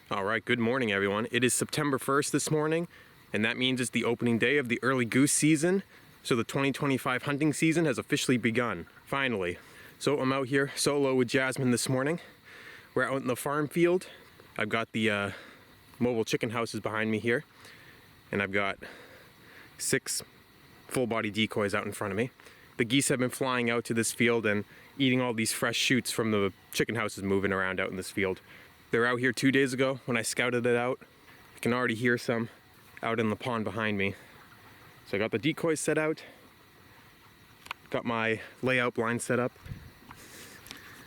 All right, good morning everyone. It is September 1st this morning, and that means it's the opening day of the early goose season. So the 2025 hunting season has officially begun, finally. So I'm out here solo with Jasmine this morning. We're out in the farm field. I've got the mobile chicken houses behind me here, and I've got 6 full body decoys out in front of me. The geese have been flying out to this field and eating all these fresh shoots from the chicken houses moving around out in this field. They were out here 2 days ago when I scouted it out. I can already hear some out in the pond behind me. So I got the decoys set out, got my layout blind set up.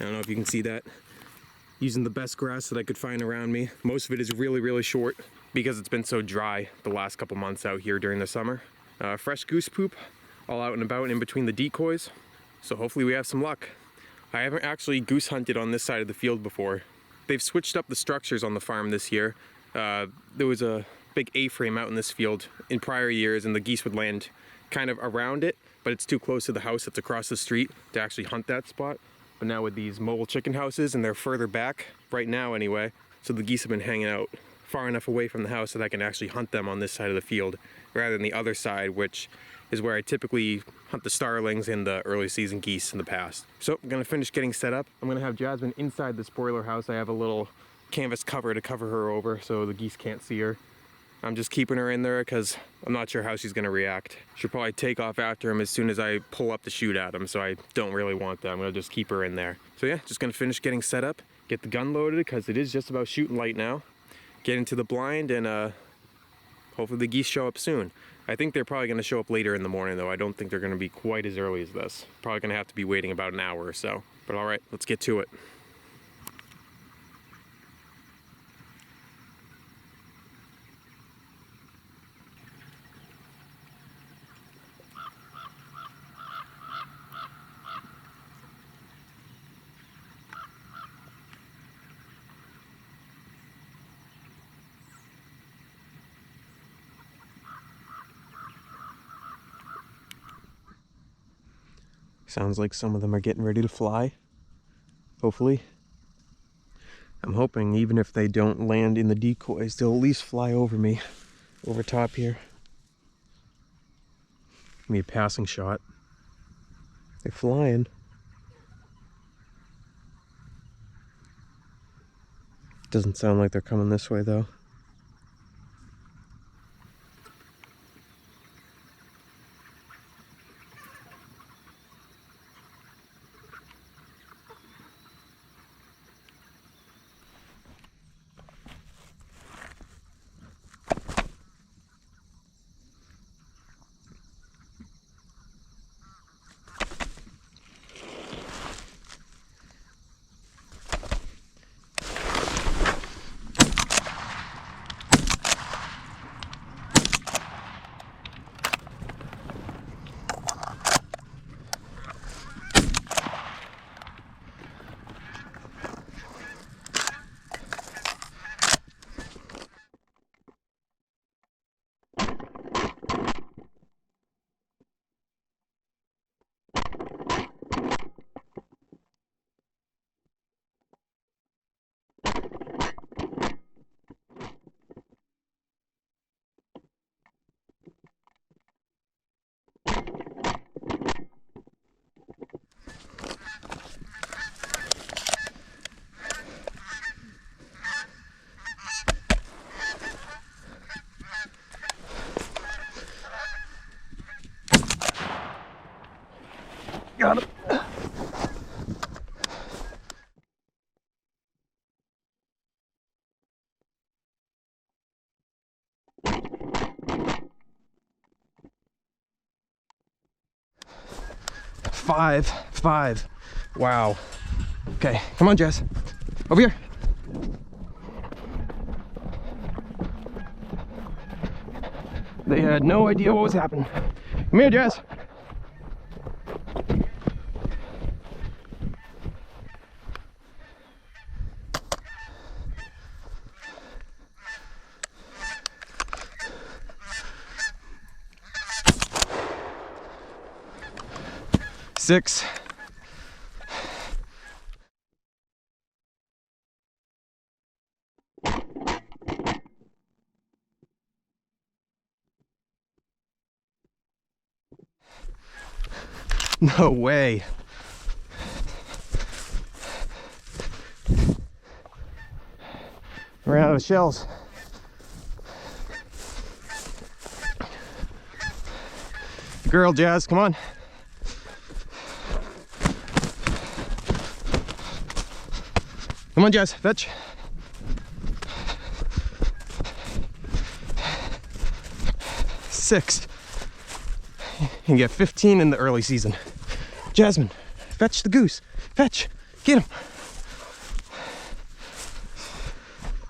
I don't know if you can see that. Using the best grass that I could find around me. Most of it is really short because it's been so dry the last couple months out here during the summer. Fresh goose poop all out and about in between the decoys. So hopefully we have some luck. I haven't actually goose hunted on this side of the field before. They've switched up the structures on the farm this year. There was a big A-frame out in this field in prior years, and the geese would land kind of around it, but it's too close to the house that's across the street to actually hunt that spot. But now with these mobile chicken houses, and they're further back, right now anyway, so the geese have been hanging out far enough away from the house that I can actually hunt them on this side of the field, rather than the other side, which is where I typically hunt the starlings and the early season geese in the past. So I'm gonna finish getting set up. I'm gonna have Jasmine inside the spoiler house. I have a little canvas cover to cover her over so the geese can't see her. I'm just keeping her in there because I'm not sure how she's gonna react. She'll probably take off after him as soon as I pull up to shoot at him, so I don't really want that. I'm gonna just keep her in there. So yeah, just gonna finish getting set up, get the gun loaded because it is just about shooting light now. Get into the blind and hopefully the geese show up soon. I think they're probably gonna show up later in the morning though. I don't think they're gonna be quite as early as this. Probably gonna have to be waiting about an hour or so. But all right, let's get to it. Sounds like some of them are getting ready to fly, hopefully. I'm hoping even if they don't land in the decoys, they'll at least fly over me, over top here. Give me a passing shot. They're flying. Doesn't sound like they're coming this way though. Got him. Five. Wow. Okay, come on, Jess. Over here. They had no idea what was happening. Come here, Jess. Six. No way. Ran out of shells. Girl, Jazz, come on. Come on, Jazz, fetch. Six. You can get 15 in the early season. Jasmine, fetch the goose. Fetch. Get him.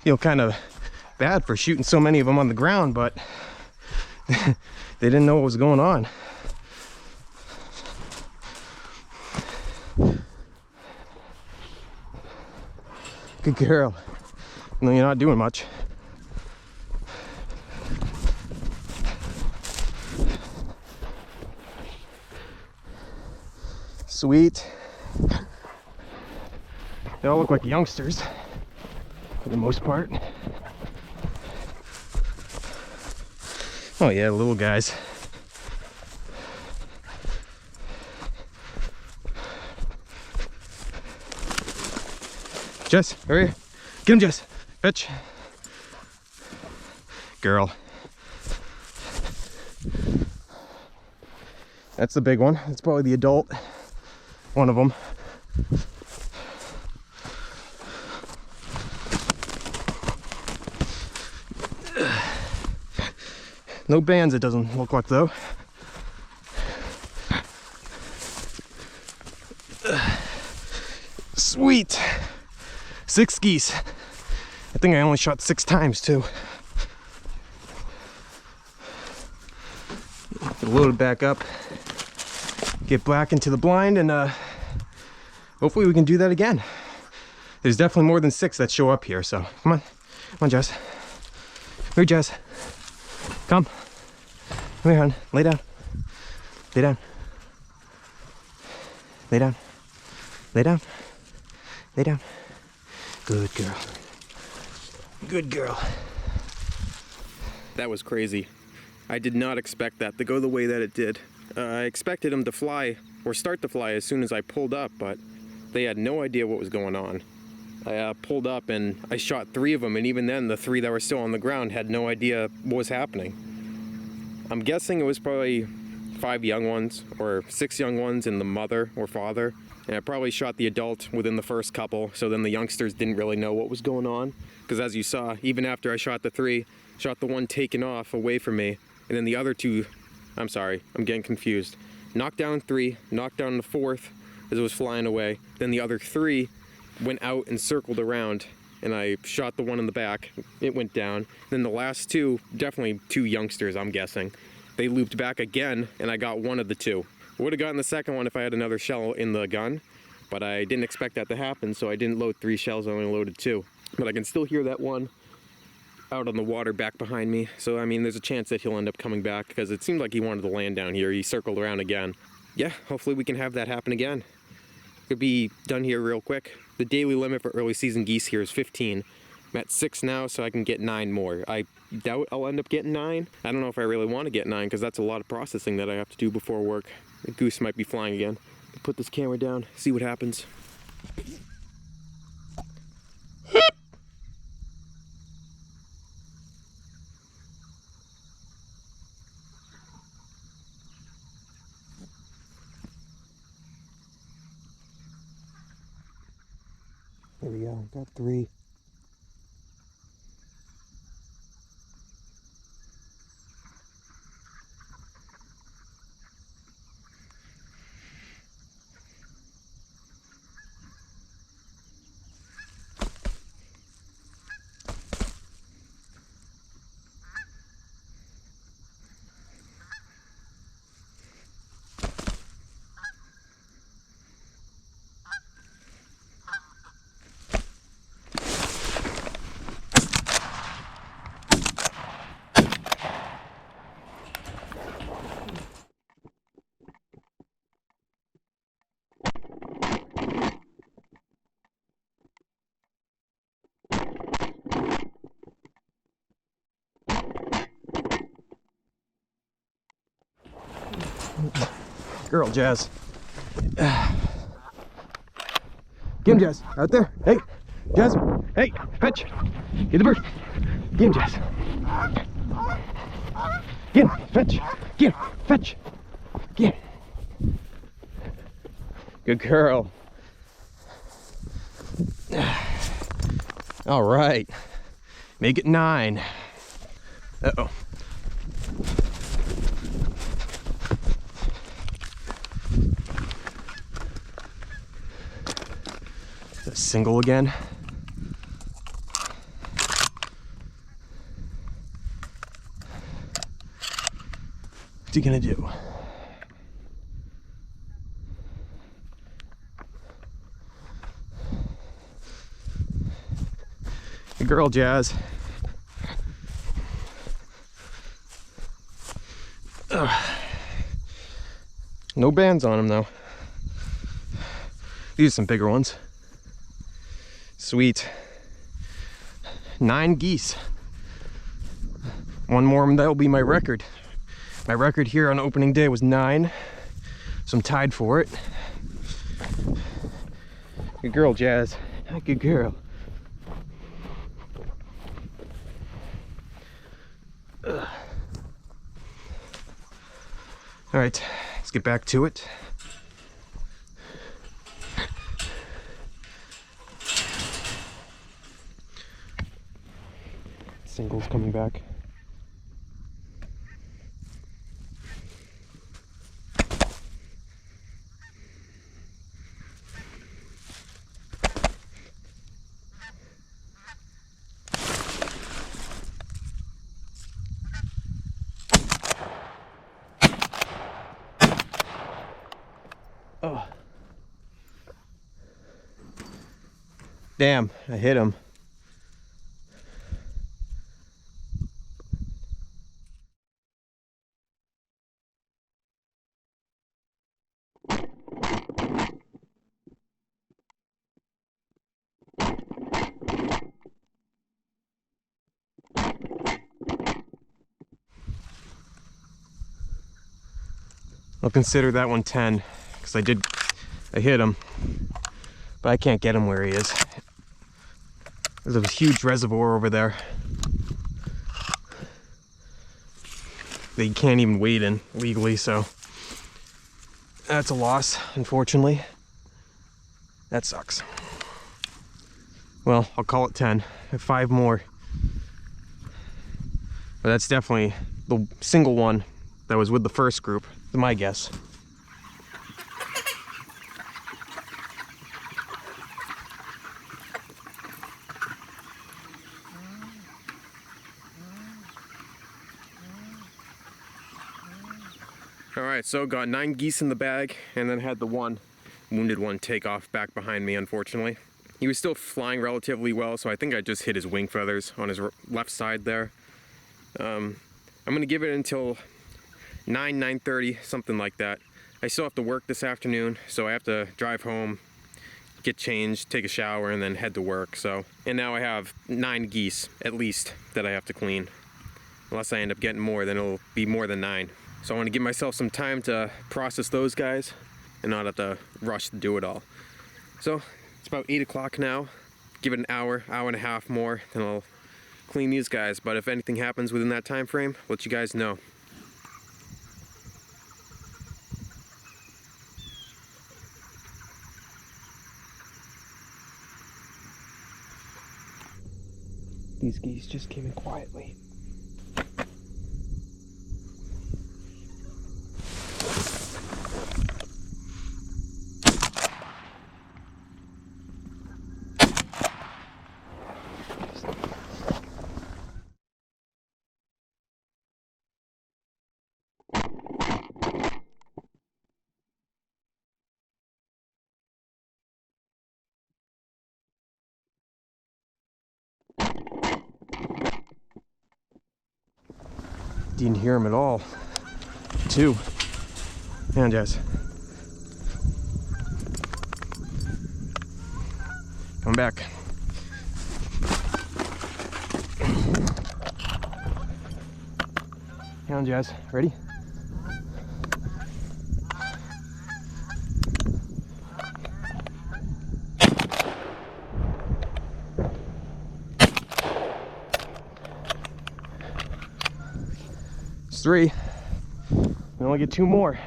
Feel kind of bad for shooting so many of them on the ground, but they didn't know what was going on. Good girl. No, you're not doing much. Sweet. They all look like youngsters for the most part. Oh yeah, little guys. Jess, hurry. Get him, Jess. Fetch. Girl. That's the big one. That's probably the adult. One of them. No bands, it doesn't look like, though. Sweet. 6 geese. I think I only shot 6 times, too. Load it back up. Get back into the blind, and hopefully we can do that again. There's definitely more than 6 that show up here, so come on. Come on, Jess. Here, Jess. Come. Come here, hon. Lay down. Lay down. Lay down. Lay down. Lay down. Good girl. Good girl. That was crazy. I did not expect that to go the way that it did. I expected them to fly, or start to fly, as soon as I pulled up, but they had no idea what was going on. I pulled up and I shot 3 of them, and even then the 3 that were still on the ground had no idea what was happening. I'm guessing it was probably 5 young ones, or 6 young ones and the mother or father. And I probably shot the adult within the first couple, so then the youngsters didn't really know what was going on. Because as you saw, even after I shot the 3, shot the one taken off away from me, and then the other 2, I'm sorry, I'm getting confused. Knocked down 3, knocked down the 4th as it was flying away. Then the other 3 went out and circled around, and I shot the one in the back. It went down. Then the last 2, definitely 2 youngsters, I'm guessing. They looped back again, and I got one of the 2. Would have gotten the second one if I had another shell in the gun, but I didn't expect that to happen, so I didn't load 3 shells, I only loaded 2. But I can still hear that one out on the water back behind me, so I mean there's a chance that he'll end up coming back, because it seemed like he wanted to land down here. He circled around again. Yeah, hopefully we can have that happen again. Could be done here real quick. The daily limit for early season geese here is 15. I'm at 6 now, so I can get 9 more. I doubt I'll end up getting 9. I don't know if I really want to get 9, because that's a lot of processing that I have to do before work. The goose might be flying again. Put this camera down, see what happens. There we go, got 3. Girl, Jazz. Get him, Jazz. Out there. Hey, Jazz. Hey, fetch. Get the bird. Get him, Jazz. Get him, fetch. Get him, fetch. Get him. Good girl. All right. Make it 9. Uh-oh. A single again. What's he gonna do? Good girl, Jazz. No bands on him though. These are some bigger ones. Sweet. 9 geese. One more and that'll be my record. My record here on opening day was 9, so I'm tied for it. Good girl, Jazz. Good girl. Ugh. All right, let's get back to it. Singles coming back. Oh. Damn, I hit him. I'll consider that one 10 because I hit him, but I can't get him where he is. There's a huge reservoir over there that you can't even wade in legally, so that's a loss, unfortunately. That sucks. Well, I'll call it 10. I have 5 more. But that's definitely the single one that was with the first group, is my guess. Alright, so got 9 geese in the bag, and then had the one wounded one take off back behind me, unfortunately. He was still flying relatively well, so I think I just hit his wing feathers on his left side there. I'm going to give it until 9:30, something like that. I still have to work this afternoon, so I have to drive home, get changed, take a shower, and then head to work. So, and now I have 9 geese, at least, that I have to clean. Unless I end up getting more, then it'll be more than 9. So I want to give myself some time to process those guys and not have to rush to do it all. So it's about 8 o'clock now. Give it an hour and a half more, then I'll clean these guys. But if anything happens within that time frame, I'll let you guys know. These geese just came in quietly. Didn't hear him at all. 2. Hang on, Jazz. Come back. Hang on, Jazz. Ready? It's 3. We only get 2 more.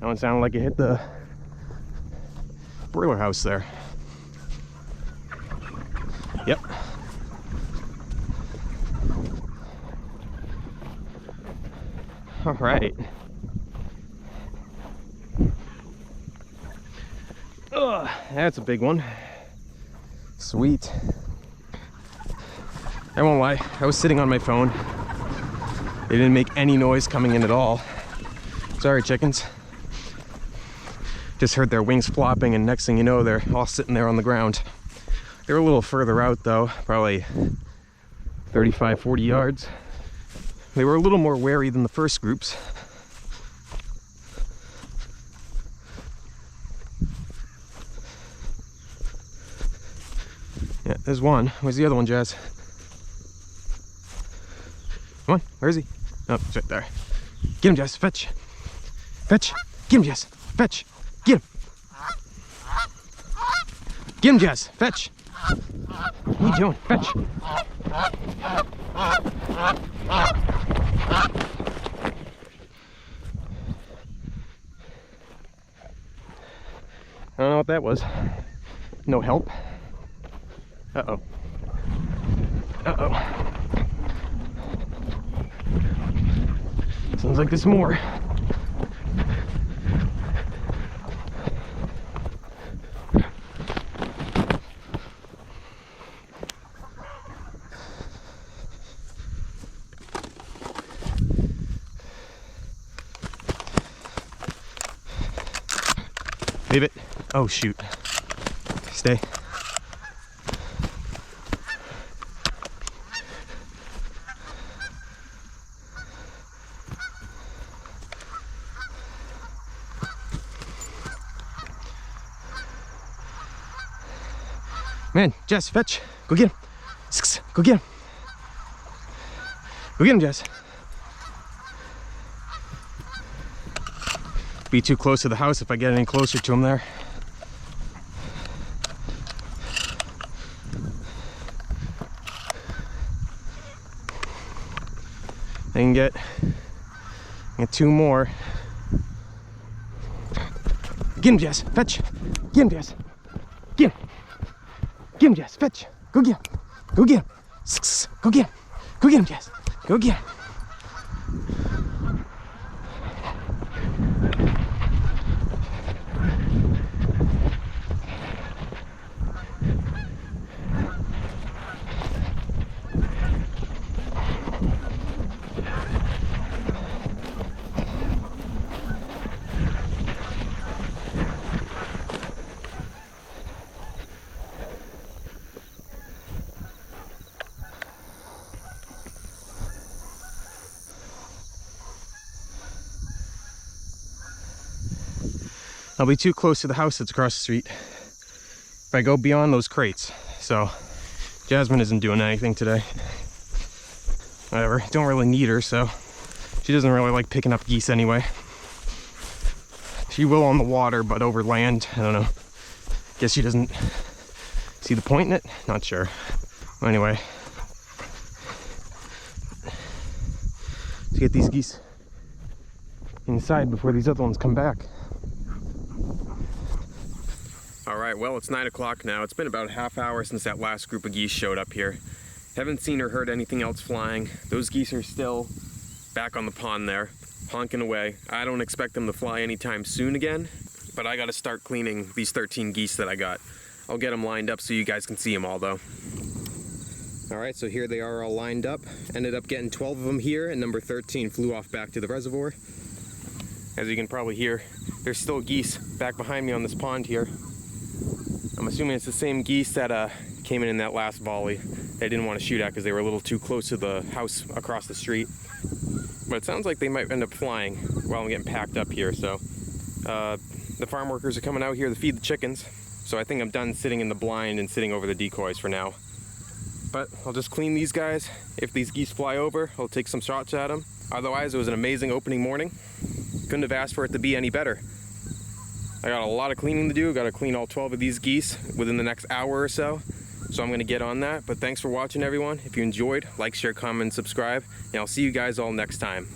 That one sounded like it hit the broiler house there. Yep. All right. Ugh, that's a big one. Sweet. I won't lie, I was sitting on my phone. They didn't make any noise coming in at all. Sorry, chickens. Just heard their wings flopping, and next thing you know, they're all sitting there on the ground. They're a little further out though, probably 35, 40 yards. They were a little more wary than the first groups. Yeah, there's one. Where's the other one, Jazz? Come on, where is he? Oh, he's right there. Get him, Jess, fetch. Fetch. Get him, Jess, fetch. Get him. Get him, Jess, fetch. What are you doing? Fetch. I don't know what that was. No help. Uh-oh. Uh-oh. Sounds like there's more. Leave it. Oh, shoot. Stay. Man, Jess, fetch. Go get him. Go get him. Go get him, Jess. Be too close to the house if I get any closer to him there. I can get 2 more. Get him, Jess. Fetch. Get him, Jess. Get him. Get him, Jess. Fetch. Go get him. Go get him. Go get him. Go get him, Jess. Go get him. I'll be too close to the house that's across the street if I go beyond those crates. So Jasmine isn't doing anything today. Whatever, don't really need her, so she doesn't really like picking up geese anyway. She will on the water, but over land, I don't know. Guess she doesn't see the point in it? Not sure. Anyway, to get these geese inside before these other ones come back. All right, well, it's 9 o'clock now. It's been about a half hour since that last group of geese showed up here. Haven't seen or heard anything else flying. Those geese are still back on the pond there, honking away. I don't expect them to fly anytime soon again, but I gotta start cleaning these 13 geese that I got. I'll get them lined up so you guys can see them all though. All right, so here they are all lined up. Ended up getting 12 of them here, and number 13 flew off back to the reservoir. As you can probably hear, there's still geese back behind me on this pond here. I'm assuming it's the same geese that came in that last volley. They didn't want to shoot at because they were a little too close to the house across the street. But it sounds like they might end up flying while I'm getting packed up here. So the farm workers are coming out here to feed the chickens. So I think I'm done sitting in the blind and sitting over the decoys for now. But I'll just clean these guys. If these geese fly over, I'll take some shots at them. Otherwise, it was an amazing opening morning. Couldn't have asked for it to be any better. I got a lot of cleaning to do. Got to clean all 12 of these geese within the next hour or so. So I'm going to get on that. But thanks for watching, everyone. If you enjoyed, like, share, comment, and subscribe. And I'll see you guys all next time.